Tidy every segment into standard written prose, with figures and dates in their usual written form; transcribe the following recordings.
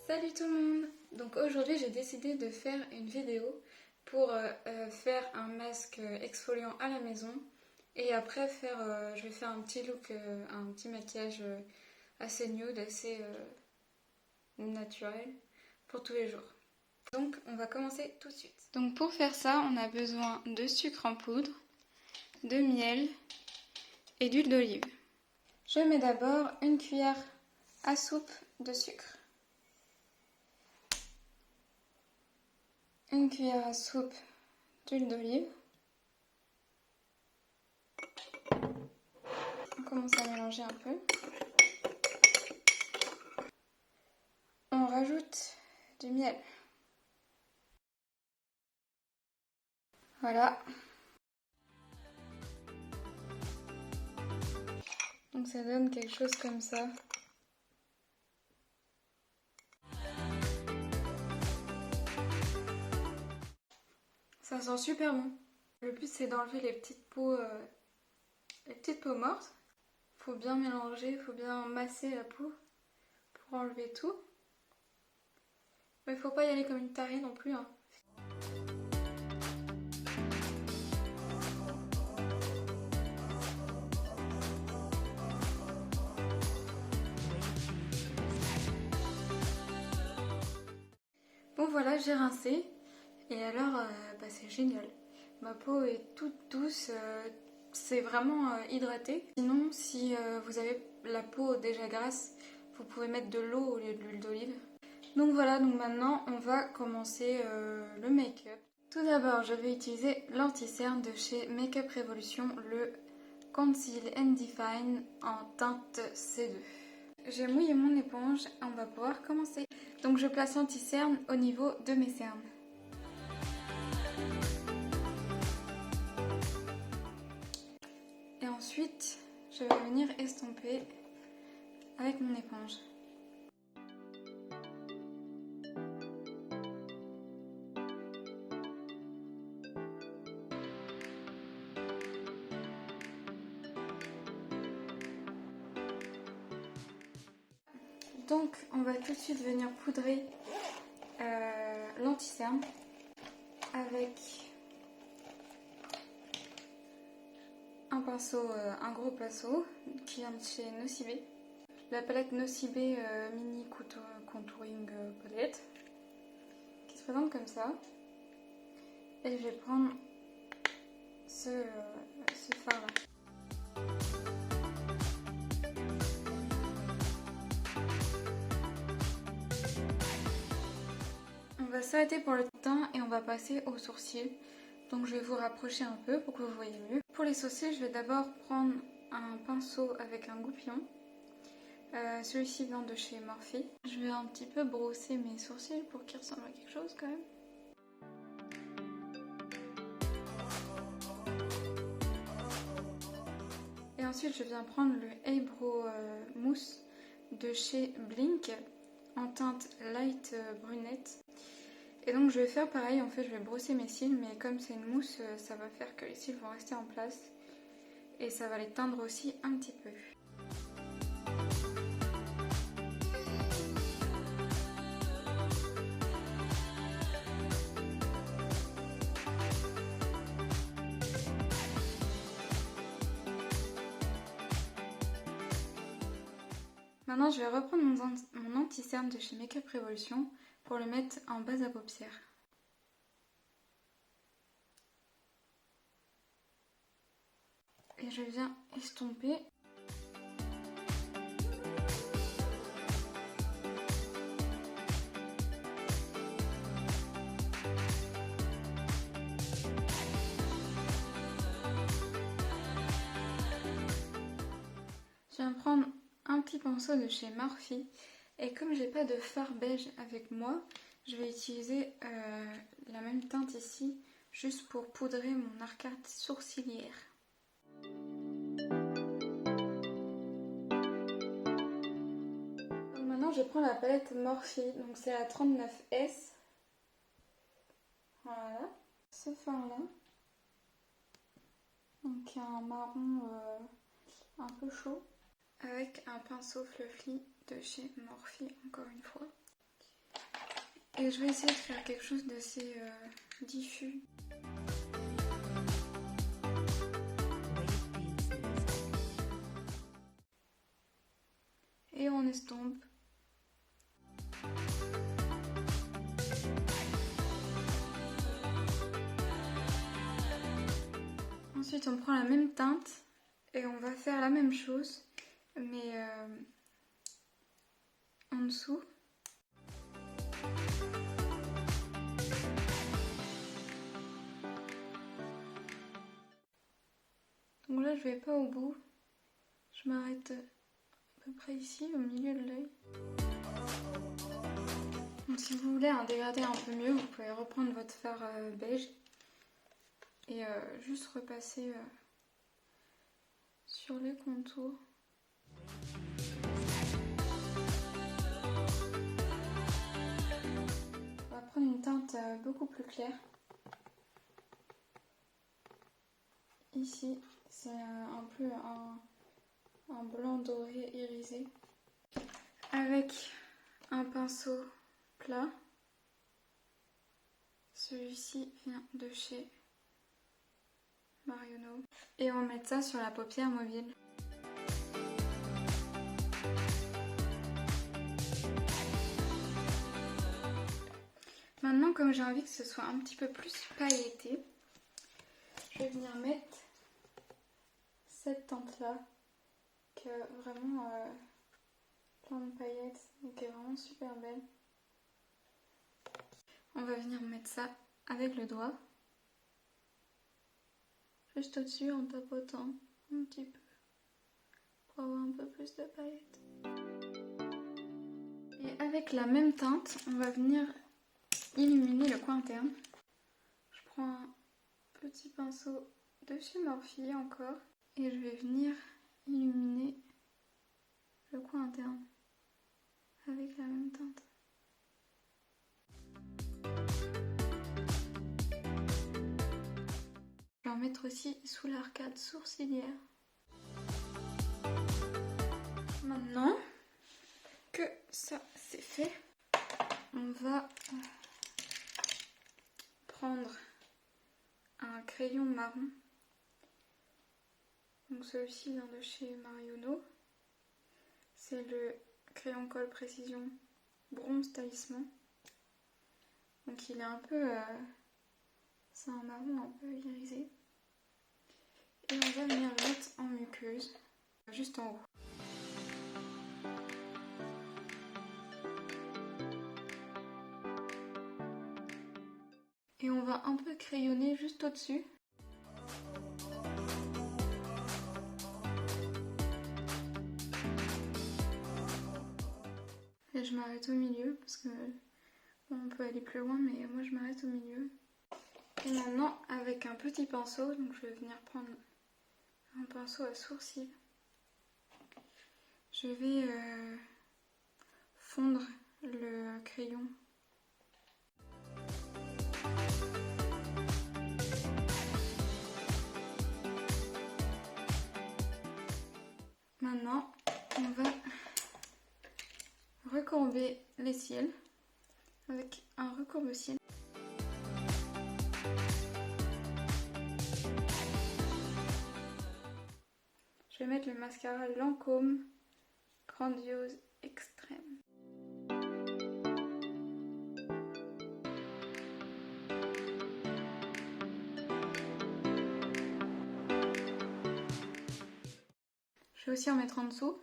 Salut tout le monde! Donc aujourd'hui j'ai décidé de faire une vidéo pour faire un masque exfoliant à la maison et après je vais faire un petit look, un petit maquillage assez nude, assez naturel pour tous les jours. Donc on va commencer tout de suite. Donc pour faire ça on a besoin de sucre en poudre, de miel et d'huile d'olive. Je mets d'abord une cuillère à soupe de sucre. Une cuillère à soupe d'huile d'olive. On commence à mélanger un peu. On rajoute du miel. Voilà. Donc ça donne quelque chose comme ça. Ça sent super bon. Le but c'est d'enlever les petites peaux mortes. Faut bien mélanger, faut bien masser la peau pour enlever tout. Mais il faut pas y aller comme une tarée non plus, hein. Bon voilà, j'ai rincé. Et alors, c'est génial. Ma peau est toute douce, c'est vraiment hydraté. Sinon, si vous avez la peau déjà grasse, vous pouvez mettre de l'eau au lieu de l'huile d'olive. Donc voilà, donc maintenant on va commencer le make-up. Tout d'abord, je vais utiliser l'anti-cerne de chez Make-up Revolution, le Conceal and Define en teinte C2. J'ai mouillé mon éponge et on va pouvoir commencer. Donc je place l'anti-cerne au niveau de mes cernes. Et ensuite, je vais venir estomper avec mon éponge. Donc, on va tout de suite venir poudrer l'anti-cerne avec un pinceau, un gros pinceau qui vient de chez Nocibé. La palette Nocibé Mini Contouring Palette qui se présente comme ça. Et je vais prendre ce fard là. On va s'arrêter pour le teint et on va passer aux sourcils. Donc je vais vous rapprocher un peu pour que vous voyez mieux. Pour les sourcils, je vais d'abord prendre un pinceau avec un goupillon. Celui-ci vient de chez Morphe. Je vais un petit peu brosser mes sourcils pour qu'ils ressemblent à quelque chose quand même. Et ensuite, je viens prendre le Eyebrow Mousse de chez Blink en teinte light brunette. Et donc je vais faire pareil, en fait je vais brosser mes cils, mais comme c'est une mousse, ça va faire que les cils vont rester en place. Et ça va les teindre aussi un petit peu. Maintenant je vais reprendre mon anti-cerne de chez Make-up Revolution pour le mettre en base à paupières. Et je viens estomper. Je viens prendre un petit pinceau de chez Morphe et comme j'ai pas de fard beige avec moi, je vais utiliser la même teinte ici juste pour poudrer mon arcade sourcilière. Donc maintenant je prends la palette Morphe, donc c'est la 39S. Voilà, ce fard là. Donc un marron un peu chaud. Avec un pinceau fluffy de chez Morphe, encore une fois. Et je vais essayer de faire quelque chose d'assez diffus. Et on estompe. Ensuite, on prend la même teinte et on va faire la même chose, mais en dessous. Donc là, je vais pas au bout. Je m'arrête à peu près ici, au milieu de l'œil. Donc si vous voulez un dégradé un peu mieux, vous pouvez reprendre votre fard beige et juste repasser sur les contours. On va prendre une teinte beaucoup plus claire. Ici, c'est un peu un blanc doré irisé. Avec un pinceau plat. Celui-ci vient de chez Marionneau. Et on va mettre ça sur la paupière mobile. Maintenant, comme j'ai envie que ce soit un petit peu plus pailleté, je vais venir mettre cette teinte-là, qui a vraiment plein de paillettes, et qui est vraiment super belle. On va venir mettre ça avec le doigt, juste au-dessus en tapotant un petit peu, pour avoir un peu plus de paillettes. Et avec la même teinte, on va venir illuminer le coin interne. Je prends un petit pinceau de chez Morphe encore et je vais venir illuminer le coin interne avec la même teinte. Je vais en mettre aussi sous l'arcade sourcilière. Maintenant que ça c'est fait, on va prendre un crayon marron. Donc celui-ci vient de chez Marionneau. C'est le crayon colle précision bronze talisman. Donc il est un peu... c'est un marron un peu irisé. Et on va venir le mettre en muqueuse, juste en haut. Et on va un peu crayonner juste au-dessus. Et je m'arrête au milieu parce que bon, on peut aller plus loin, mais moi je m'arrête au milieu. Et maintenant, avec un petit pinceau, donc je vais venir prendre un pinceau à sourcils. Je vais fondre le crayon. Maintenant, on va recourber les cils avec un recourbe-cils. Je vais mettre le mascara Lancôme Grandiose Extrême. Je vais aussi en mettre en dessous.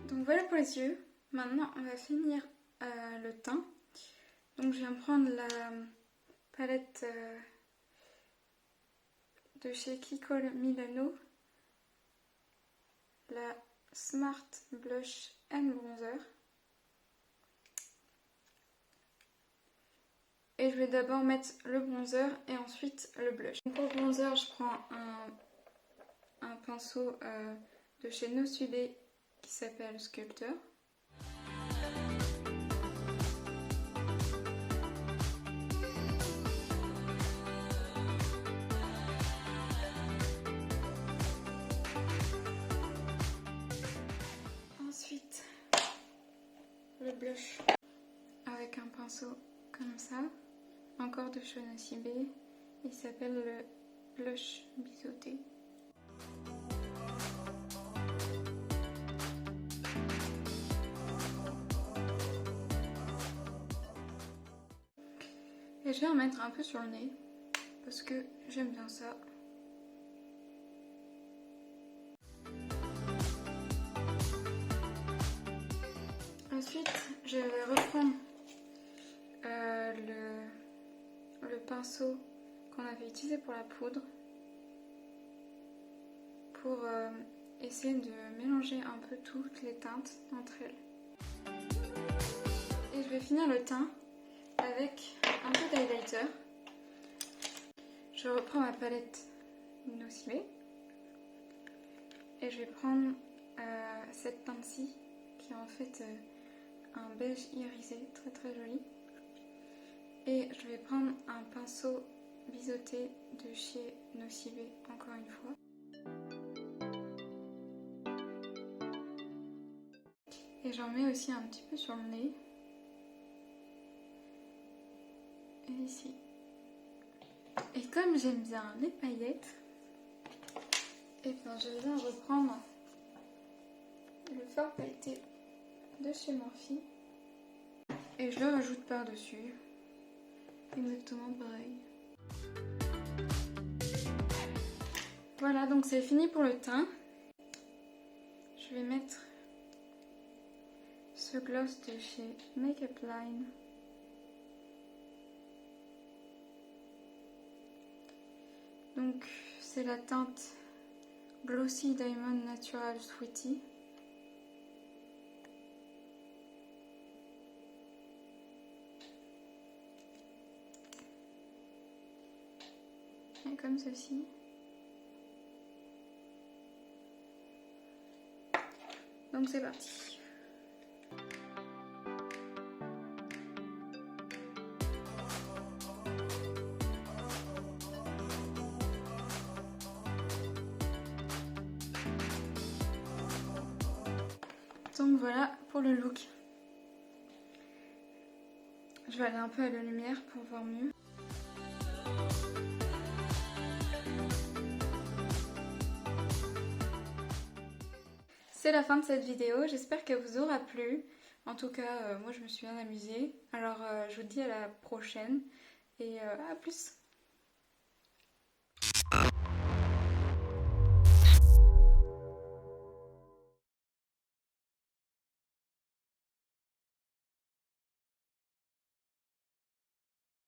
Donc voilà pour les yeux. Maintenant on va finir le teint. Donc je viens prendre la palette de chez Kiko Milano, la Smart Blush and Bronzer. Et je vais d'abord mettre le bronzer et ensuite le blush. Donc pour le bronzer, je prends un pinceau de chez Nosube qui s'appelle Sculptor. Ensuite, le blush. pinceau comme ça, encore de chez Nocibé. Il s'appelle le blush biseauté. Et je vais en mettre un peu sur le nez parce que j'aime bien ça. Ensuite, je vais reprendre le pinceau qu'on avait utilisé pour la poudre pour essayer de mélanger un peu toutes les teintes entre elles. Et je vais finir le teint avec un peu d'highlighter. Je reprends ma palette Nocibé et je vais prendre cette teinte-ci qui est en fait un beige irisé très très joli. Et je vais prendre un pinceau biseauté de chez Nocibé encore une fois. Et j'en mets aussi un petit peu sur le nez. Et ici. Et comme j'aime bien les paillettes, et bien je viens reprendre le fard pailleté de chez Morphe et je le rajoute par-dessus. Exactement pareil. Voilà, donc c'est fini pour le teint. Je vais mettre ce gloss de chez Make Up Line. Donc c'est la teinte Glossy Diamond Natural Sweetie. Et comme ceci. Donc c'est parti. Donc voilà pour le look. Je vais aller un peu à la lumière pour voir mieux. C'est la fin de cette vidéo, j'espère qu'elle vous aura plu. En tout cas, moi je me suis bien amusée. Alors je vous dis à la prochaine et à plus.